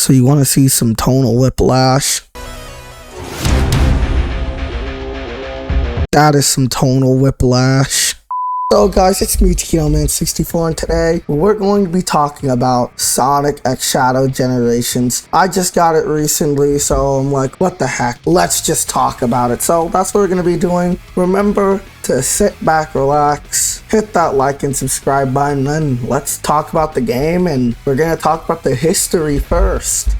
So you want to see some tonal whiplash? That is some tonal whiplash. So guys, it's me, TitoMan64, and today we're going to be talking about Sonic X Shadow Generations. I just got it recently, so I'm like, what the heck? Let's just talk about it. So that's what we're going to be doing. Remember to sit back, relax, hit that like and subscribe button, and let's talk about the game, and we're going to talk about the history first.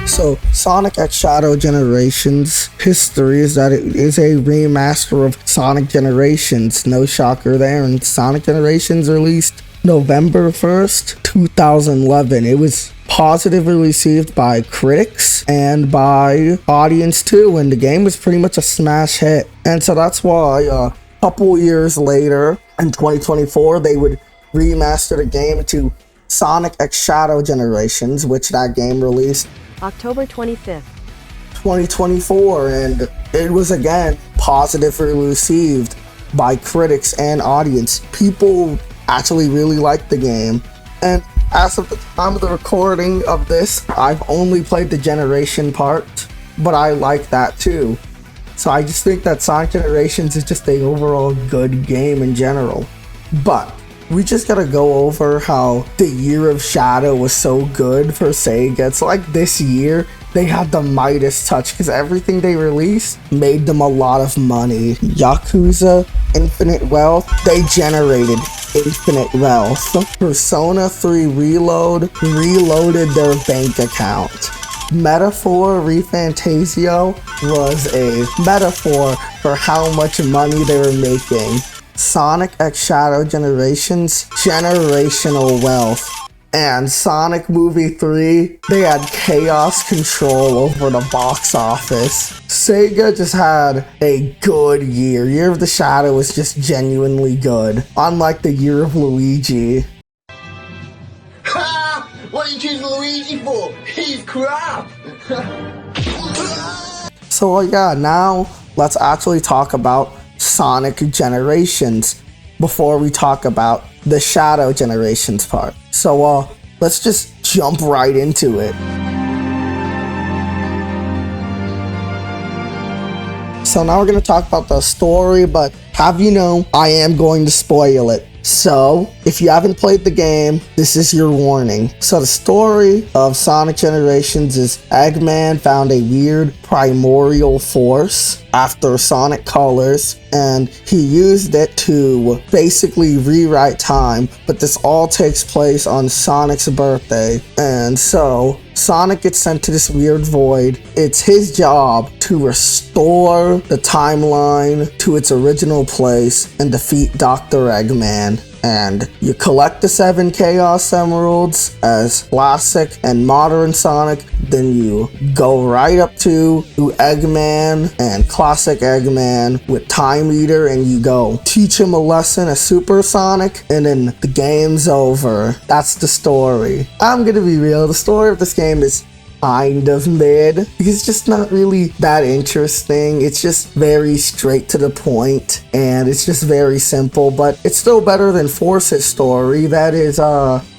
So, Sonic X Shadow Generations history is that it is a remaster of Sonic Generations. No shocker there. And Sonic Generations released November 1st, 2011. It was positively received by critics and by audience too. And the game was pretty much a smash hit. And so that's why a couple years later, in 2024, they would remaster the game to Sonic X Shadow Generations, which that game released October 25th, 2024, and it was again positively received by critics and audience. People actually really liked the game, and as of the time of the recording of this, I've only played the Generation part, but I like that too. So I just think that Sonic Generations is just an overall good game in general. But we just gotta go over how the Year of Shadow was so good for Sega. It's like this year, they had the Midas touch because everything they released made them a lot of money. Yakuza, Infinite Wealth, they generated infinite wealth. Persona 3 Reloaded their bank account. Metaphor ReFantazio was a metaphor for how much money they were making. Sonic X Shadow Generations, generational wealth. And Sonic Movie 3, they had chaos control over the box office. Sega just had a good year. Year of the Shadow was just genuinely good, unlike the Year of Luigi. Ha! What are you choosing Luigi for? He's crap! So yeah, now let's actually talk about Sonic Generations before we talk about the Shadow Generations part. So let's just jump right into it. So now we're going to talk about the story, but have you know, I am going to spoil it. So, if you haven't played the game, this is your warning. So the story of Sonic Generations is Eggman found a weird primordial force after Sonic Colors, and he used it to basically rewrite time, but this all takes place on Sonic's birthday. And so Sonic gets sent to this weird void. It's his job to restore the timeline to its original place and defeat Dr. Eggman. And you collect the 7 Chaos Emeralds as classic and modern Sonic, then you go right up to Eggman and classic Eggman with Time Eater, and you go teach him a lesson as Super Sonic, and then the game's over. That's the story. I'm gonna be real, the story of this game is kind of mid, because it's just not really that interesting. It's just very straight to the point, and it's just very simple, but it's still better than Force's story. That is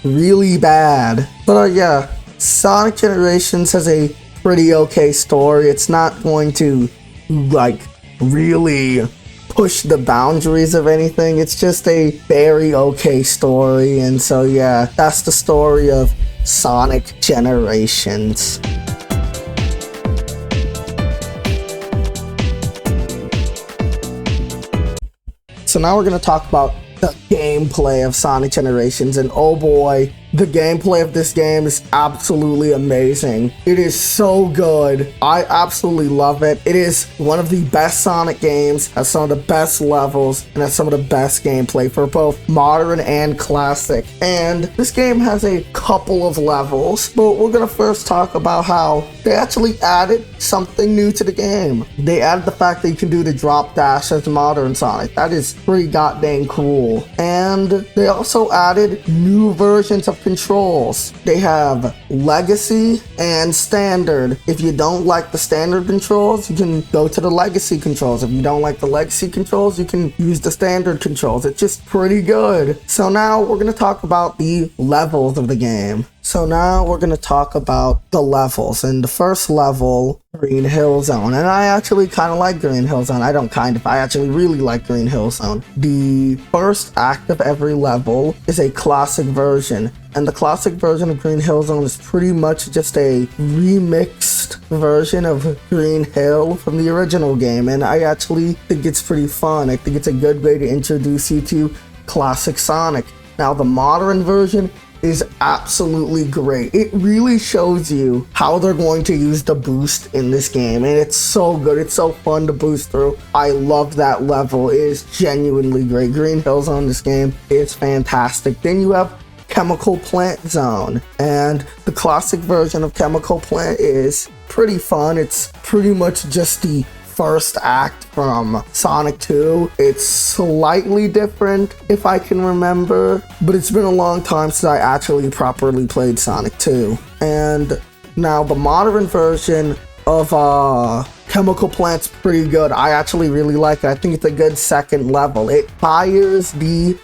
really bad. But yeah, Sonic Generations has a pretty okay story. It's not going to like really push the boundaries of anything. It's just a very okay story, and so yeah, that's the story of Sonic Generations. So now we're going to talk about the gameplay of Sonic Generations, and oh boy, the gameplay of this game is absolutely amazing. It is so good. I absolutely love it. It is one of the best Sonic games, has some of the best levels, and has some of the best gameplay for both modern and classic. And this game has a couple of levels, but we're gonna first talk about how they actually added something new to the game. They added the fact that you can do the drop dash as modern Sonic. That is pretty goddamn cool. And they also added new versions of controls. They have Legacy and Standard. If you don't like the Standard controls, you can go to the Legacy controls. If you don't like the Legacy controls, you can use the Standard controls. It's just pretty good. So now we're going to talk about the levels of the game. So now we're going to talk about the levels. And the first level, Green Hill Zone. And I actually kind of like Green Hill Zone. I actually really like Green Hill Zone. The first act of every level is a classic version. And the classic version of Green Hill Zone is pretty much just a remixed version of Green Hill from the original game. And I actually think it's pretty fun. I think it's a good way to introduce you to classic Sonic. Now, the modern version is absolutely great. It really shows you how they're going to use the boost in this game, and it's so good. It's so fun to boost through. I love that level. It is genuinely great. Green Hill Zone in this game is fantastic. Then you have Chemical Plant Zone, and the classic version of Chemical Plant is pretty fun. It's pretty much just the first act from Sonic 2. It's slightly different, if I can remember, but it's been a long time since I actually properly played Sonic 2. And now the modern version of Chemical Plant's pretty good. I actually really like it. I think it's a good second level. It fires the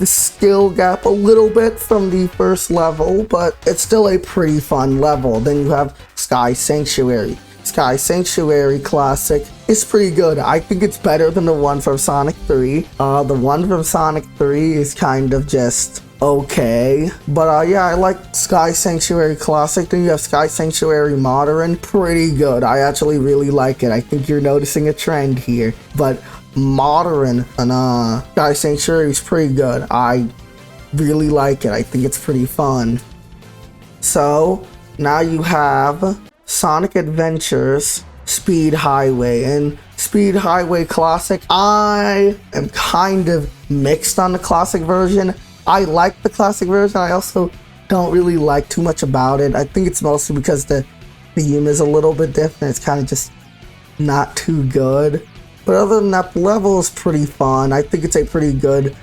skill gap a little bit from the first level, but it's still a pretty fun level. Then you have Sky Sanctuary. Sky Sanctuary Classic is pretty good. I think it's better than the one from Sonic 3. The one from Sonic 3 is kind of just okay. But yeah, I like Sky Sanctuary Classic. Then you have Sky Sanctuary Modern. Pretty good. I actually really like it. I think you're noticing a trend here. But Modern and Sky Sanctuary is pretty good. I really like it. I think it's pretty fun. So now you have Sonic Adventures Speed Highway. And Speed Highway Classic, I am kind of mixed on the classic version. I like the classic version. I also don't really like too much about it. I think it's mostly because the theme is a little bit different. It's kind of just not too good. But other than that, the level is pretty fun. I think it's a pretty good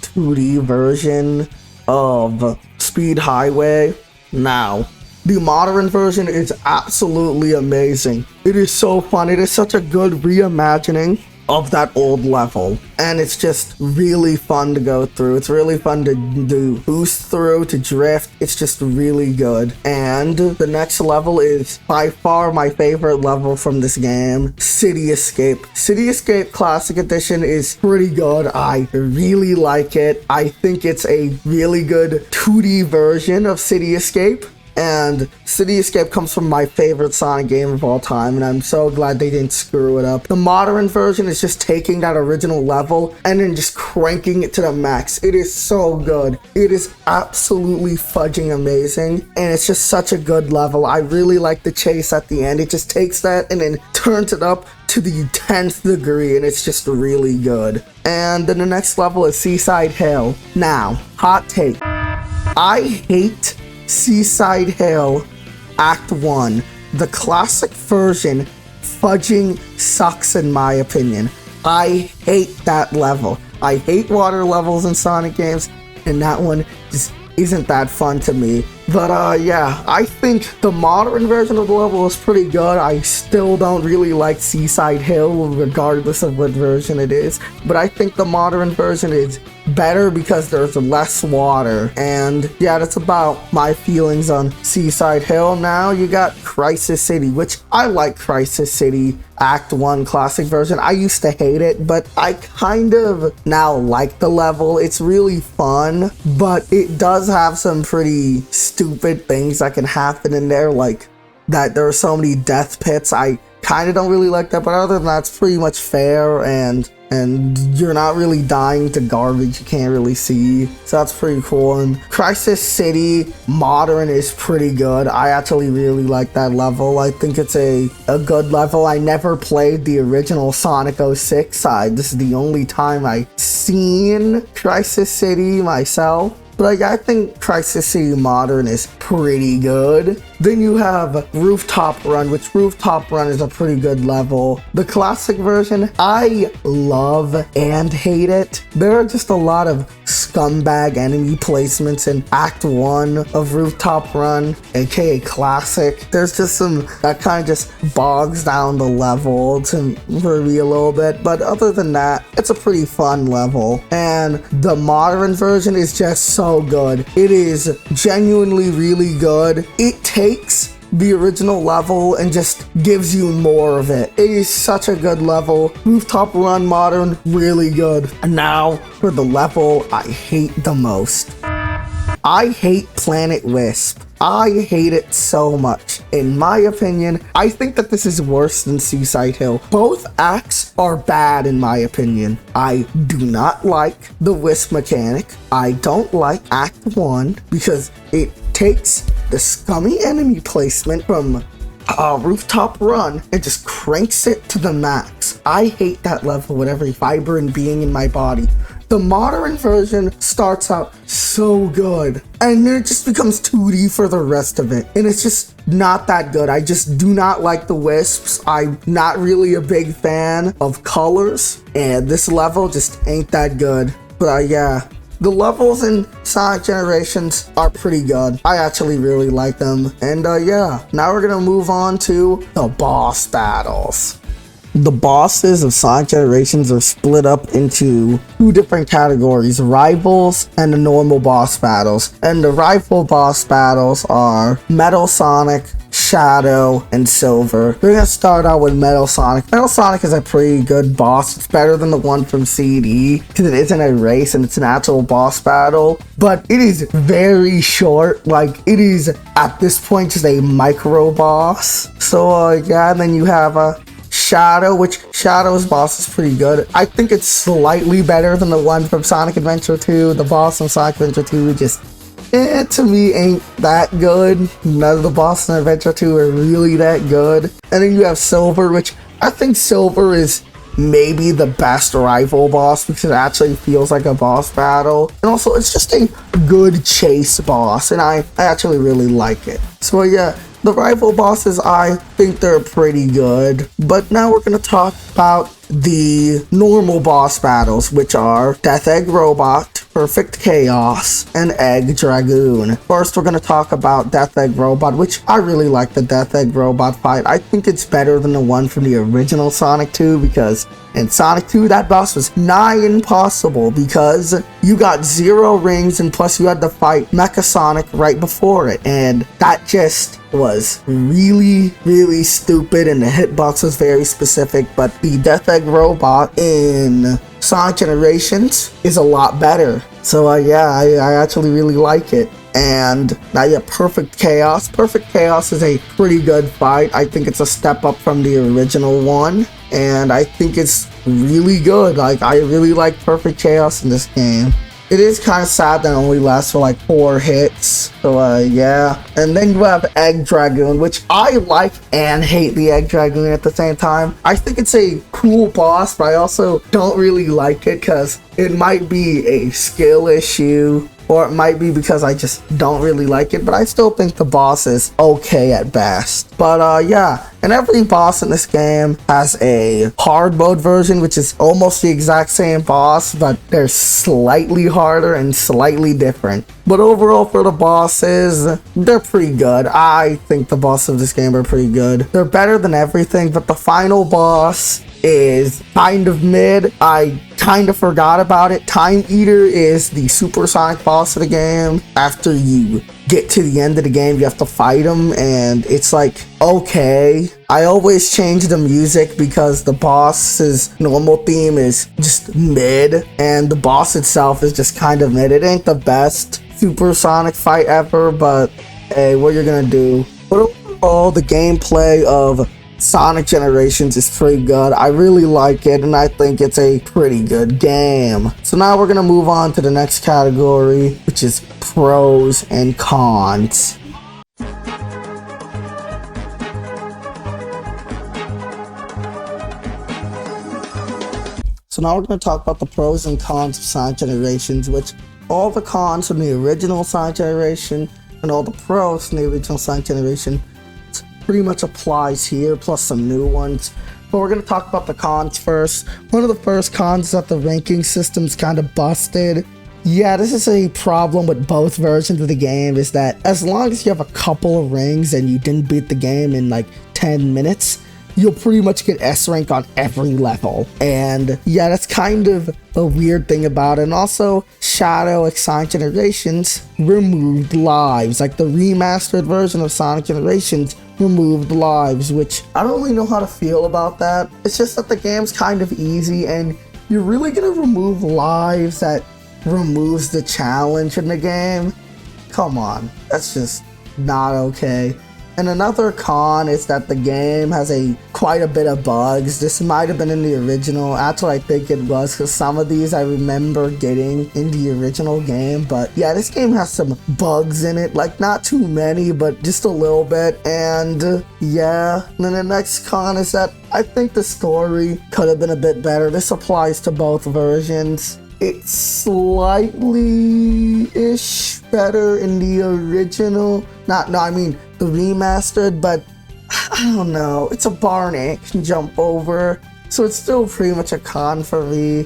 2D version of Speed Highway. Now, the modern version is absolutely amazing. It is so fun. It is such a good reimagining of that old level. And it's just really fun to go through. It's really fun to do boost through, to drift. It's just really good. And the next level is by far my favorite level from this game, City Escape. City Escape Classic Edition is pretty good. I really like it. I think it's a really good 2D version of City Escape. And City Escape comes from my favorite Sonic game of all time, and I'm so glad they didn't screw it up. The modern version is just taking that original level and then just cranking it to the max. It is so good. It is absolutely fudging amazing, and it's just such a good level. I really like the chase at the end. It just takes that and then turns it up to the 10th degree, and it's just really good. And then the next level is Seaside Hill. Now, hot take. I hate Seaside Hill Act 1. The classic version fudging sucks in my opinion. I hate that level. I hate water levels in Sonic games, and that one just isn't that fun to me. But yeah, I think the modern version of the level is pretty good. I still don't really like Seaside Hill regardless of what version it is, but I think the modern version is better because there's less water. And yeah, that's about my feelings on Seaside Hill. Now you got Crisis City, which I like. Crisis City Act 1 classic version. I used to hate it, but I kind of now like the level. It's really fun, but it does have some pretty stupid things that can happen in there, like that there are so many death pits. I kind of don't really like that, but other than that, it's pretty much fair, and you're not really dying to garbage you can't really see, so that's pretty cool. And Crisis City Modern is pretty good. I actually really like that level. I think it's a good level. I never played the original Sonic 06 side. This is the only time I've seen Crisis City myself. But I think Crisis City Modern is pretty good. Then you have Rooftop Run, which Rooftop Run is a pretty good level. The classic version, I love and hate it. There are just a lot of scumbag enemy placements in Act 1 of Rooftop Run, aka Classic. There's just some that kind of just bogs down the level for me a little bit, but other than that, it's a pretty fun level. And the modern version is just so good. It is genuinely really good. It takes the original level and just gives you more of it. It is such a good level. Rooftop Run Modern, really good. And now for the level I hate the most. I hate Planet Wisp. I hate it so much. In my opinion, I think that this is worse than Seaside Hill. Both acts are bad in my opinion. I do not like the Wisp mechanic. I don't like Act 1 because it takes the scummy enemy placement from Rooftop Run and just cranks it to the max. I hate that level with every fiber and being in my body. The modern version starts out so good, and then it just becomes 2D for the rest of it, and it's just not that good. I just do not like the Wisps. I'm not really a big fan of colors, and this level just ain't that good. But yeah, the levels in Sonic Generations are pretty good. I actually really like them. And yeah, now we're gonna move on to the boss battles. The bosses of Sonic Generations are split up into two different categories, rivals and the normal boss battles. And the rival boss battles are Metal Sonic, Shadow, and Silver. We're gonna start out with Metal Sonic. Metal Sonic is a pretty good boss. It's better than the one from CD because it isn't a race and it's an actual boss battle. But it is very short. Like, it is at this point just a micro boss. So yeah, and then you have Shadow, which Shadow's boss is pretty good. I think it's slightly better than the one from Sonic Adventure 2. The boss from Sonic Adventure 2 just, to me, ain't that good. None of the bosses in Adventure 2 are really that good. And then you have Silver, which I think Silver is maybe the best rival boss because it actually feels like a boss battle. And also, it's just a good chase boss, and I actually really like it. So yeah, the rival bosses, I think they're pretty good. But now we're going to talk about the normal boss battles, which are Death Egg Robot, Perfect Chaos, and Egg Dragoon. First, we're going to talk about Death Egg Robot, which I really like the Death Egg Robot fight. I think it's better than the one from the original Sonic 2 because in Sonic 2, that boss was nigh impossible because you got 0 rings and plus you had to fight Mecha Sonic right before it. And that just was really, really stupid, and the hitbox was very specific. But the Death Egg Robot in Sonic Generations is a lot better. So yeah, I actually really like it. And now you have Perfect Chaos. Perfect Chaos is a pretty good fight. I think it's a step up from the original one, and I think it's really good. Like, I really like Perfect Chaos in this game. It is kind of sad that it only lasts for like 4 hits. So yeah. And then you have Egg Dragoon, which I like and hate the Egg Dragoon at the same time. I think it's a cool boss, but I also don't really like it because it might be a skill issue, or it might be because I just don't really like it, but I still think the boss is okay at best. But yeah, and every boss in this game has a hard mode version, which is almost the exact same boss, but they're slightly harder and slightly different. But overall, for the bosses, they're pretty good. I think the bosses of this game are pretty good. They're better than everything, but the final boss is kind of mid. I kind of forgot about it. Time Eater is the supersonic boss of the game. After you get to the end of the game, you have to fight him, and it's like, okay. I always change the music because the boss's normal theme is just mid, and the boss itself is just kind of mid. It ain't the best supersonic fight ever, but hey, what you're gonna do? But overall, the gameplay of Sonic Generations is pretty good. I really like it, and I think it's a pretty good game. So now we're gonna move on to the next category, which is pros and cons. So now we're going to talk about the pros and cons of Sonic Generations, which all the cons from the original Sonic Generation and all the pros from the original Sonic Generation pretty much applies here, plus some new ones. But we're going to talk about the cons first. One of the first cons is that the ranking system's kind of busted. Yeah, this is a problem with both versions of the game, is that as long as you have a couple of rings and you didn't beat the game in like 10 minutes, you'll pretty much get S rank on every level. And yeah, that's kind of a weird thing about it. And also, Shadow X Sonic Generations removed lives. Like the remastered version of Sonic Generations removed lives, which I don't really know how to feel about that. It's just that the game's kind of easy, and you're really gonna remove lives that removes the challenge in the game? Come on, that's just not okay. And another con is that the game has quite a bit of bugs. This might have been in the original. That's what I think it was, because some of these I remember getting in the original game. But yeah, this game has some bugs in it, like not too many, but just a little bit. And yeah, and then the next con is that I think the story could have been a bit better. This applies to both versions. It's slightly-ish better in the original. I mean the remastered, but I don't know. It's a barn ant can jump over, so it's still pretty much a con for me.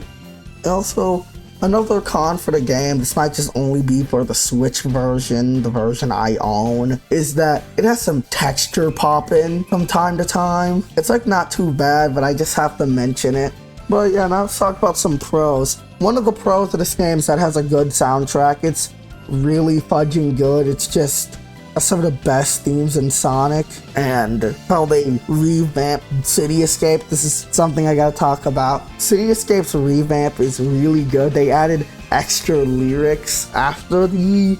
Also, another con for the game, this might just only be for the Switch version, the version I own, is that it has some texture popping from time to time. It's like not too bad, but I just have to mention it. But yeah, now let's talk about some pros. One of the pros of this game is that it has a good soundtrack. It's really fudging good. It's just some of the best themes in Sonic, and how they revamped City Escape. This is something I gotta talk about. City Escape's revamp is really good. They added extra lyrics after the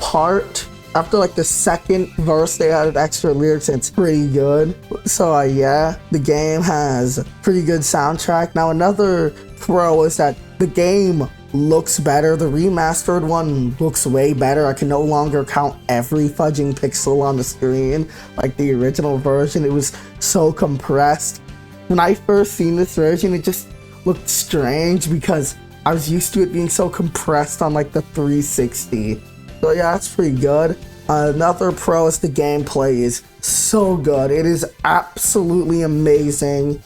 part. After like the second verse, they added extra lyrics, and it's pretty good. So yeah, the game has a pretty good soundtrack. Now another pro is that the game looks better. The remastered one looks way better. I can no longer count every fudging pixel on the screen like the original version. It was so compressed. When I first seen this version, it just looked strange because I was used to it being so compressed on like the 360. So yeah, that's pretty good. Another pro is the gameplay is so good. It is absolutely amazing.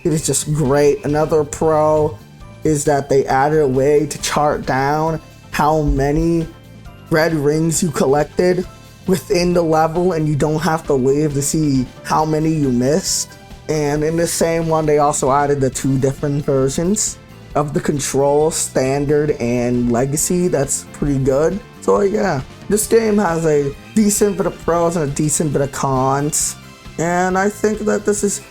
It is just great. Another pro is that they added a way to chart down how many red rings you collected within the level, and you don't have to leave to see how many you missed. And in the same one, they also added the 2 different versions of the control, standard and legacy. That's pretty good. So yeah, this game has a decent bit of pros and a decent bit of cons, and I think that this is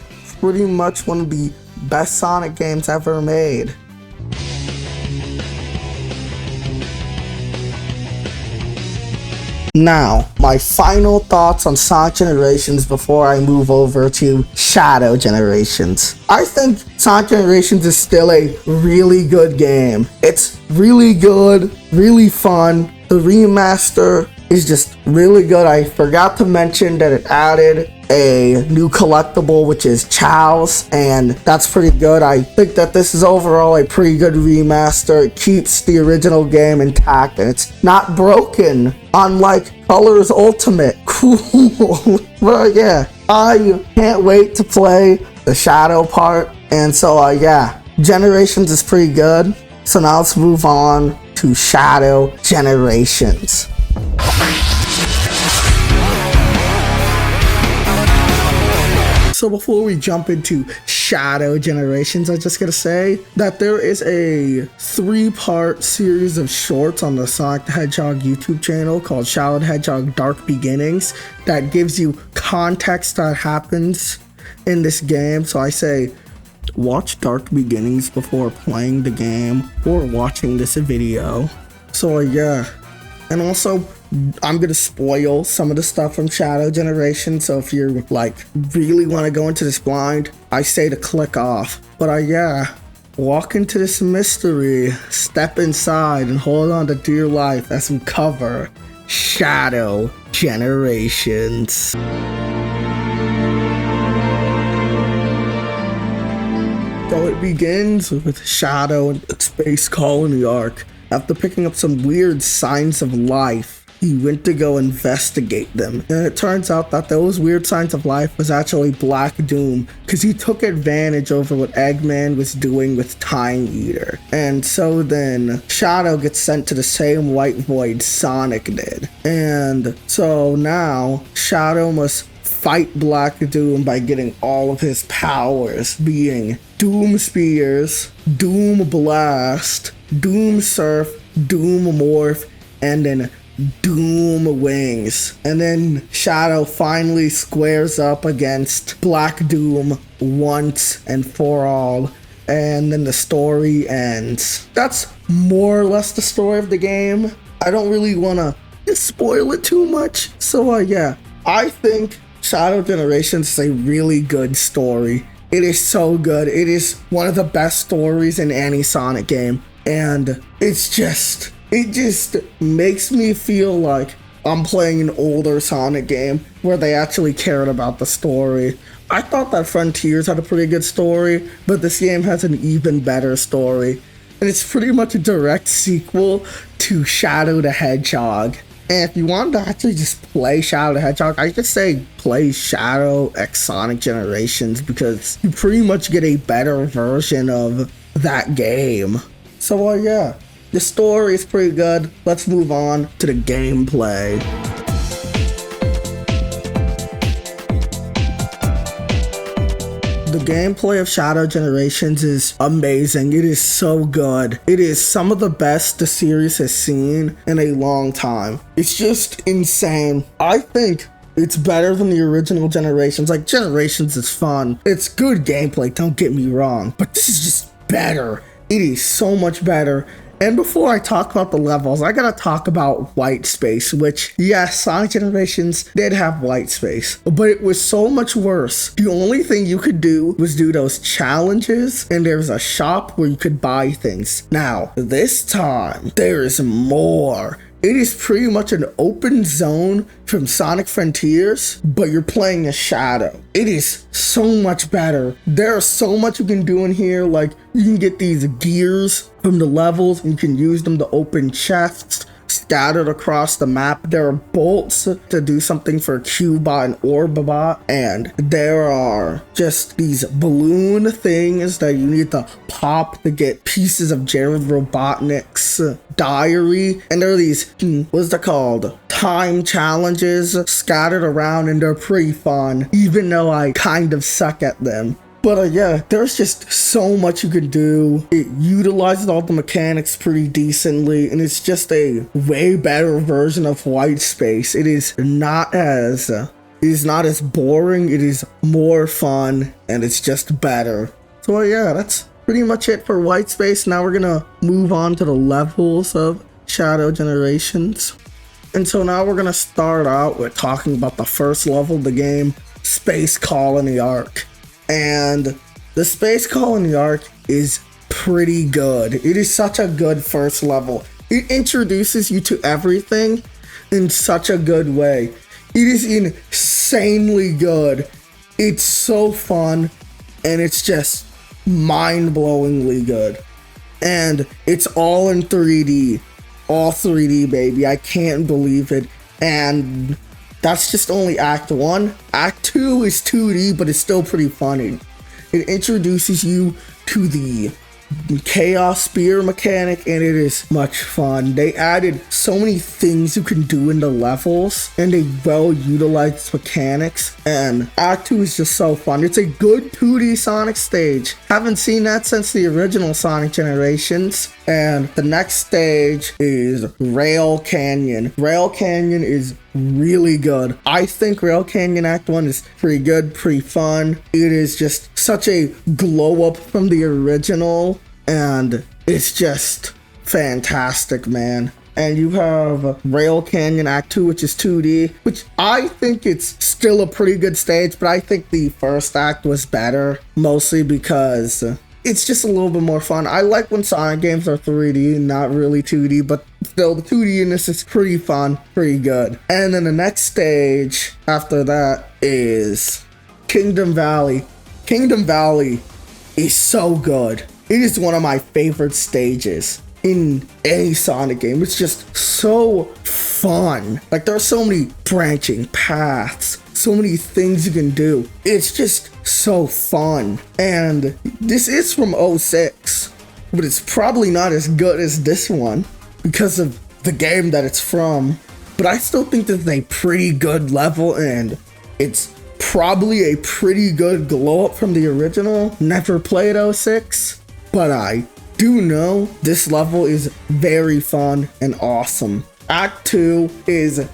pretty much one of the best Sonic games ever made. Now, my final thoughts on Sonic Generations before I move over to Shadow Generations. I think Sonic Generations is still a really good game. It's really good, really fun. The remaster is just really good. I forgot to mention that it added a new collectible, which is Chow's, and that's pretty good. I think that this is overall a pretty good remaster. It keeps the original game intact, and it's not broken, unlike Colors Ultimate. Cool. But yeah, I can't wait to play the Shadow part, and so yeah, Generations is pretty good. So now let's move on to Shadow Generations. So before we jump into Shadow Generations, I just gotta say that there is a 3-part series of shorts on the Sonic the Hedgehog YouTube channel called Shadow the Hedgehog Dark Beginnings that gives you context that happens in this game. So I say, watch Dark Beginnings before playing the game or watching this video. So yeah, and also I'm gonna spoil some of the stuff from Shadow Generation, so if you're like really want to go into this blind, I say to click off. But yeah, walk into this mystery, step inside, and hold on to dear life as we cover Shadow Generations. So it begins with Shadow and the Space Colony arc. After picking up some weird signs of life he went to go investigate them. And it turns out that those weird signs of life was actually Black Doom, because he took advantage over what Eggman was doing with Time Eater. And so then Shadow gets sent to the same white void Sonic did. And so now Shadow must fight Black Doom by getting all of his powers, being Doom Spears, Doom Blast, Doom Surf, Doom Morph, and then Doom Wings. And then Shadow finally squares up against Black Doom once and for all. And then the story ends. That's more or less the story of the game. I don't really want to spoil it too much. So yeah, I think Shadow Generations is a really good story. It is so good. It is one of the best stories in any Sonic game. And it just makes me feel like I'm playing an older Sonic game where they actually cared about the story. I thought that Frontiers had a pretty good story, but this game has an even better story. And it's pretty much a direct sequel to Shadow the Hedgehog. And if you want to actually just play Shadow the Hedgehog, I just say play Shadow X Sonic Generations, because you pretty much get a better version of that game. So yeah, the story is pretty good. Let's move on to the gameplay. The gameplay of Shadow Generations is amazing. It is so good. It is some of the best the series has seen in a long time. It's just insane. I think it's better than the original Generations. Like, Generations is fun. It's good gameplay, don't get me wrong. But this is just better. It is so much better. And before I talk about the levels, I gotta talk about White Space, which, yes, Sonic Generations did have White Space, but it was so much worse. The only thing you could do was do those challenges, and there's a shop where you could buy things. Now, this time, there is more. It is pretty much an open zone from Sonic Frontiers, but you're playing a Shadow. It is so much better. There's so much you can do in here, like you can get these gears from the levels and you can use them to open chests scattered across the map. There are bolts to do something for Cubot and Orbabot, and there are just these balloon things that you need to pop to get pieces of Jared Robotnik's diary, and there are these, what's that called? Time challenges scattered around, and they're pretty fun, even though I kind of suck at them. But yeah, there's just so much you can do. It utilizes all the mechanics pretty decently, and it's just a way better version of White Space. It is not as boring, it is more fun, and it's just better. So yeah, that's pretty much it for White Space. Now we're gonna move on to the levels of Shadow Generations. And so now we're gonna start out with talking about the first level of the game, Space Colony Arc. And the Space Colony Arc is pretty good. It is such a good first level. It introduces you to everything in such a good way. It is insanely good. It's so fun, and it's just mind-blowingly good. And it's all in 3D. All 3D, baby. I can't believe it. And that's just only Act 1. Act 2 is 2D, but it's still pretty funny. It introduces you to the Chaos Spear mechanic, and it is much fun. They added so many things you can do in the levels, and they well utilized mechanics, and Act 2 is just so fun. It's a good 2D Sonic stage. Haven't seen that since the original Sonic Generations. And the next stage is Rail Canyon. Rail Canyon is really good. I think Rail Canyon Act 1 is pretty good, pretty fun. It is just such a glow up from the original, and it's just fantastic, man. And you have Rail Canyon Act 2, which is 2D, which I think it's still a pretty good stage, but I think the first act was better, mostly because it's just a little bit more fun. I like when Sonic games are 3D, not really 2D, but still the 2D in this is pretty fun, pretty good. And then the next stage after that is Kingdom Valley. Kingdom Valley is so good. It is one of my favorite stages in any Sonic game. It's just so fun. Like, there are so many branching paths, so many things you can do. It's just so fun. And this is from 06, but it's probably not as good as this one because of the game that it's from. But I still think this is a pretty good level, and it's probably a pretty good glow up from the original. Never played 06, but I do know this level is very fun and awesome. Act 2 is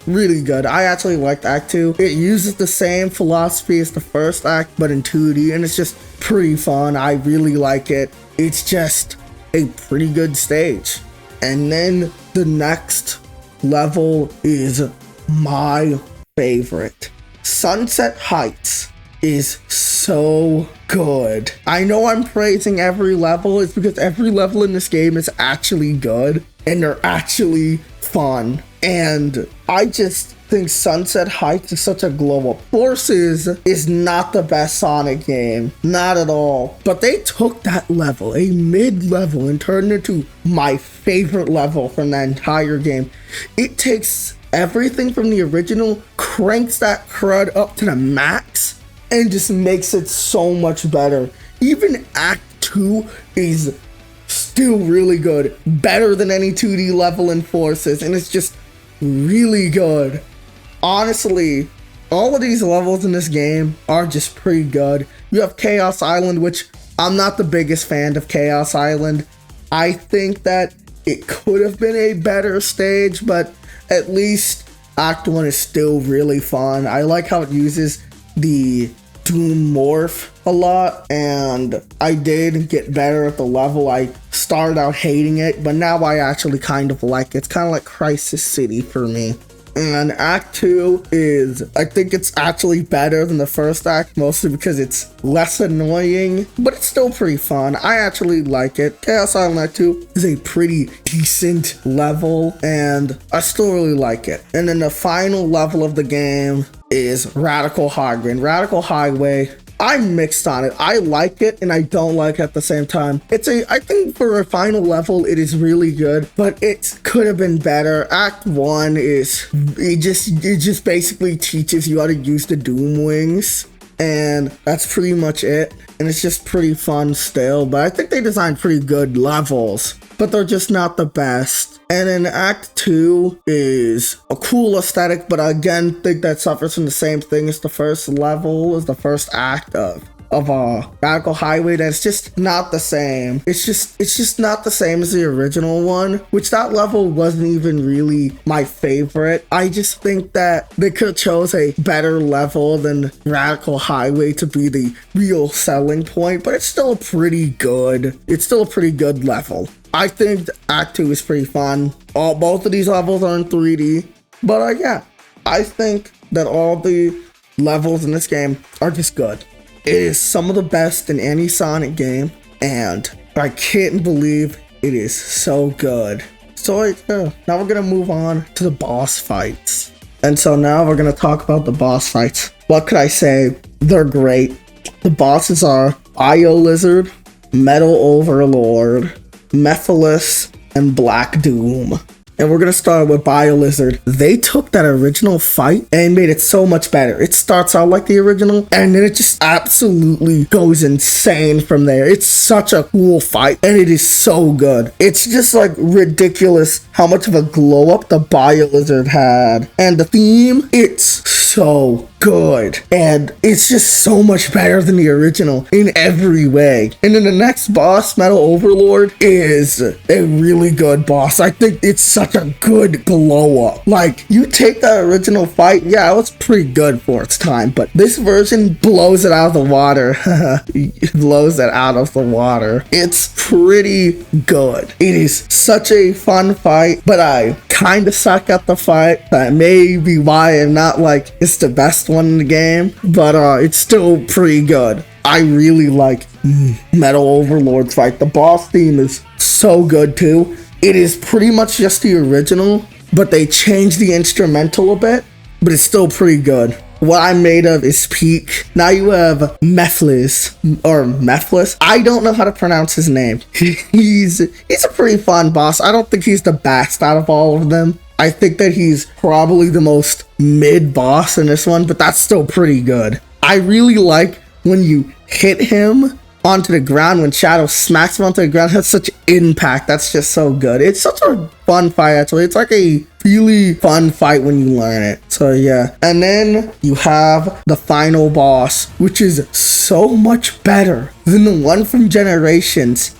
really good. I actually liked Act 2. It uses the same philosophy as the first act, but in 2D, and it's just pretty fun. I really like it. It's just a pretty good stage. And then the next level is my favorite. Sunset Heights is so good. I know I'm praising every level. It's because every level in this game is actually good and they're actually fun. And I just think Sunset Heights is such a glow up. Forces is not the best Sonic game, not at all. But they took that level, a mid-level, and turned it into my favorite level from that entire game. It takes everything from the original, cranks that crud up to the max, and just makes it so much better. Even Act 2 is still really good, better than any 2D level in Forces, and it's just really good. Honestly, all of these levels in this game are just pretty good. You have Chaos Island, which I'm not the biggest fan of Chaos Island. I think that it could have been a better stage, but at least Act 1 is still really fun. I like how it uses the Doom Morph a lot, and I did get better at the level. I started out hating it, but now I actually kind of like it. It's kind of like Crisis City for me. And Act 2 is, I think it's actually better than the first act, mostly because it's less annoying, but it's still pretty fun. I actually like it. Chaos Island Act 2 is a pretty decent level, and I still really like it. And then the final level of the game is Radical Highway. And Radical Highway, I'm mixed on it. I like it and I don't like it at the same time. I think for a final level, it is really good, but it could have been better. Act 1 it just basically teaches you how to use the Doom Wings, and that's pretty much it. And it's just pretty fun still, but I think they designed pretty good levels, but they're just not the best. And then Act 2 is a cool aesthetic, but I again think that suffers from the same thing as the first level, as the first act of Radical Highway. That's just not the same. It's just not the same as the original one, which that level wasn't even really my favorite. I just think that they could have chose a better level than Radical Highway to be the real selling point, but it's still pretty good. It's still a pretty good level. I think Act 2 is pretty fun. Both of these levels are in 3D, but yeah, I think that all the levels in this game are just good. It is some of the best in any Sonic game, and I can't believe it is so good. So now we're gonna move on to the boss fights. And so now we're gonna talk about the boss fights. What could I say? They're great. The bosses are BioLizard, Metal Overlord, Mephiles, and Black Doom. And we're gonna start with BioLizard. They took that original fight and made it so much better. It starts out like the original, and then it just absolutely goes insane from there. It's such a cool fight, and it is so good. It's just like ridiculous how much of a glow up the BioLizard had. And the theme, it's so good, and it's just so much better than the original in every way. And then the next boss, Metal Overlord, is a really good boss. I think it's such a good glow up. Like, you take that original fight, yeah, it was pretty good for its time, but this version blows it out of the water. It blows it out of the water. It's pretty good. It is such a fun fight, but I kind of suck at the fight. That may be why I'm not like it's the best one in the game, but it's still pretty good. I really like Metal Overlord's fight. The boss theme is so good too. It is pretty much just the original, but they changed the instrumental a bit, but it's still pretty good. What I'm Made Of is peak. Now you have Mephiles. I don't know how to pronounce his name. He's a pretty fun boss. I don't think he's the best out of all of them. I think that he's probably the most mid boss in this one, but that's still pretty good. I really like when you hit him onto the ground, when Shadow smacks him onto the ground, it has such impact. That's just so good. It's such a fun fight, actually. It's like a really fun fight when you learn it. So yeah. And then you have the final boss, which is so much better than the one from Generations.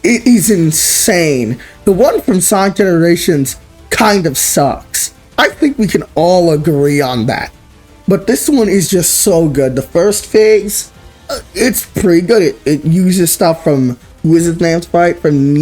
It is insane. The one from Sonic Generations kind of sucks. I think we can all agree on that. But this one is just so good. The first phase, it's pretty good. It uses stuff from Wizard Man's fight, from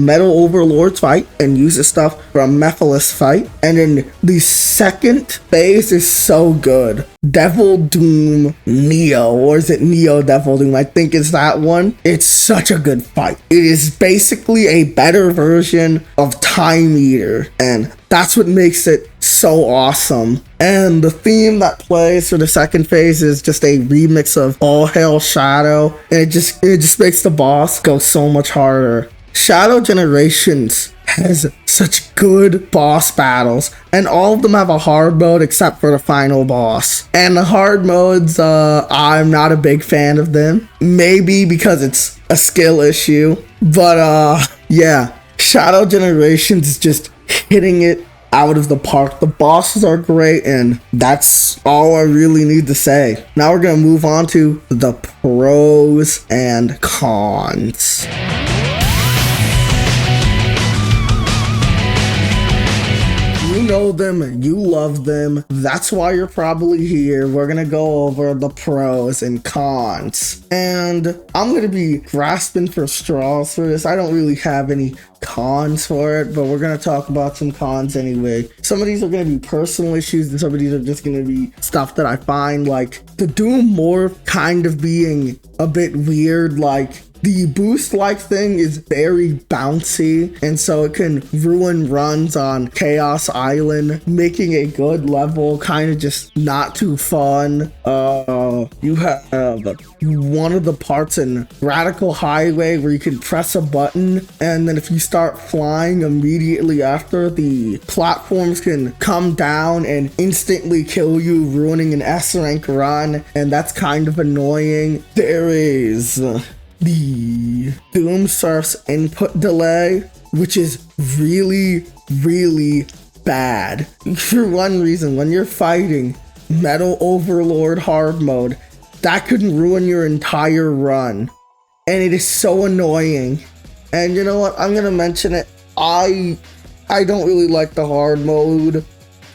Metal Overlord's fight, and uses stuff from Mephiles' fight. And then the second phase is so good. Devil Doom Neo, or is it Neo Devil Doom? I think it's that one. It's such a good fight. It is basically a better version of Time Eater, and that's what makes it so awesome. And the theme that plays for the second phase is just a remix of All Hail Shadow, and it just makes the boss go so much harder. Shadow Generations has such good boss battles, and all of them have a hard mode except for the final boss. And the hard modes, I'm not a big fan of them. Maybe because it's a skill issue, but yeah, Shadow Generations is just hitting it out of the park. The bosses are great, and that's all I really need to say. Now we're gonna move on to the pros and cons. You know them, you love them, that's why you're probably here. We're gonna go over the pros and cons, and I'm gonna be grasping for straws for this. I don't really have any cons for it, but we're gonna talk about some cons anyway. Some of these are gonna be personal issues, and some of these are just gonna be stuff that I find, like the Doom Morph kind of being a bit weird. Like the boost like thing is very bouncy, and so it can ruin runs on Chaos Island, making a good level kind of just not too fun. You have one of the parts in Radical Highway where you can press a button, and then if you start flying immediately after, the platforms can come down and instantly kill you, ruining an S rank run, and that's kind of annoying. There is the Doom Surf's input delay, which is really bad. For one reason, when you're fighting Metal Overlord hard mode, that could ruin your entire run, and it is so annoying. And you know what, I'm gonna mention it. I don't really like the hard mode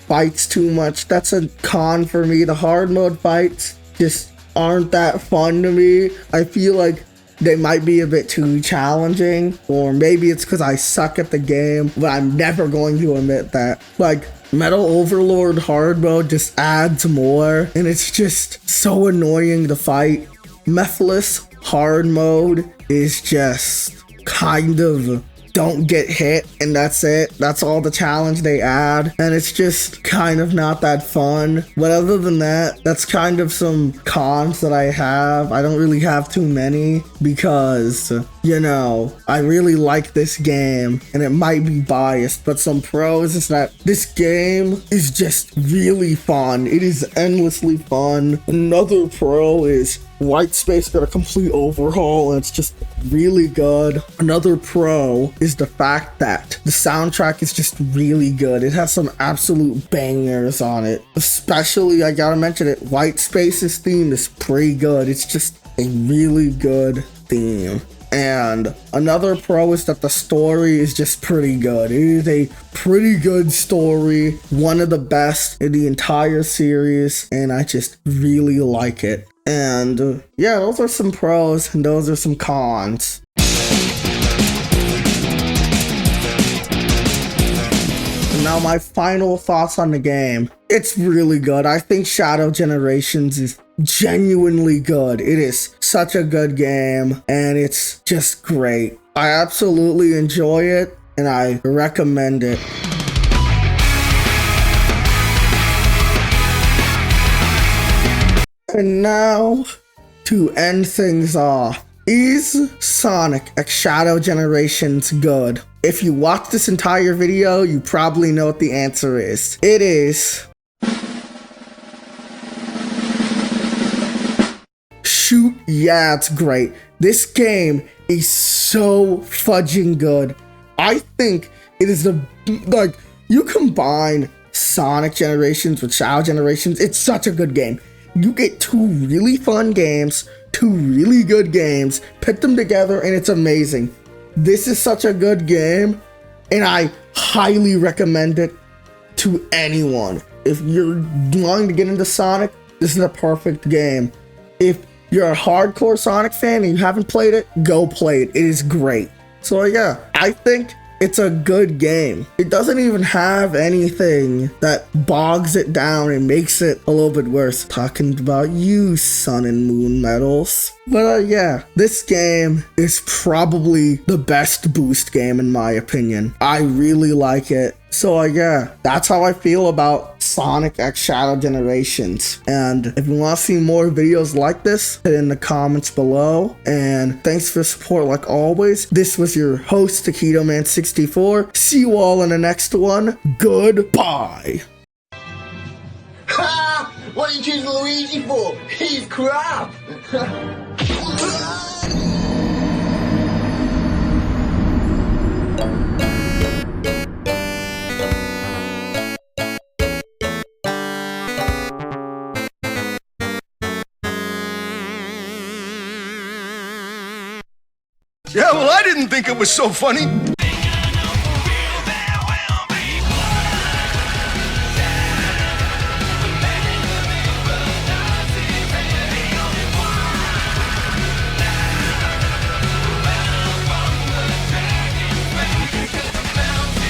fights too much. That's a con for me. The hard mode fights just aren't that fun to me. I feel like they might be a bit too challenging, or maybe it's because I suck at the game, but I'm never going to admit that. Like, Metal Overlord hard mode just adds more, and it's just so annoying to fight. Mephiles hard mode is just kind of don't get hit, and that's it. That's all the challenge they add, and it's just kind of not that fun. But other than that, that's kind of some cons that I have. I don't really have too many because, you know, I really like this game, and it might be biased, but some pros is that this game is just really fun. It is endlessly fun. Another pro is White Space got a complete overhaul, and it's just really good. Another pro is the fact that the soundtrack is just really good. It has some absolute bangers on it. Especially, I gotta mention it, White Space's theme is pretty good. It's just a really good theme. And another pro is that the story is just pretty good. It is a pretty good story, one of the best in the entire series, and I just really like it. And yeah, those are some pros and those are some cons. Now my final thoughts on the game. It's really good. I think Shadow Generations is genuinely good. It is such a good game, and it's just great. I absolutely enjoy it, and I recommend it. And now, to end things off, is Sonic X Shadow Generations good? If you watch this entire video, you probably know what the answer is. It is. Shoot, yeah, it's great. This game is so fudging good. I think it is you combine Sonic Generations with Shadow Generations, it's such a good game. You get two really fun games, two really good games, put them together, and it's amazing. This is such a good game, and I highly recommend it to anyone. If you're wanting to get into Sonic, this is a perfect game. If you're a hardcore Sonic fan and you haven't played it, go play it. It is great. So yeah, I think it's a good game. It doesn't even have anything that bogs it down and makes it a little bit worse. Talking about you, Sun and Moon medals. But yeah, this game is probably the best Boost game in my opinion. I really like it. So yeah, that's how I feel about Sonic X Shadow Generations. And if you want to see more videos like this, hit in the comments below. And thanks for support like always. This was your host, Taquito Man 64. See you all in the next one. Goodbye. Ha! What are you choosing Luigi for? He's crap! Yeah, well, I didn't think it was so funny.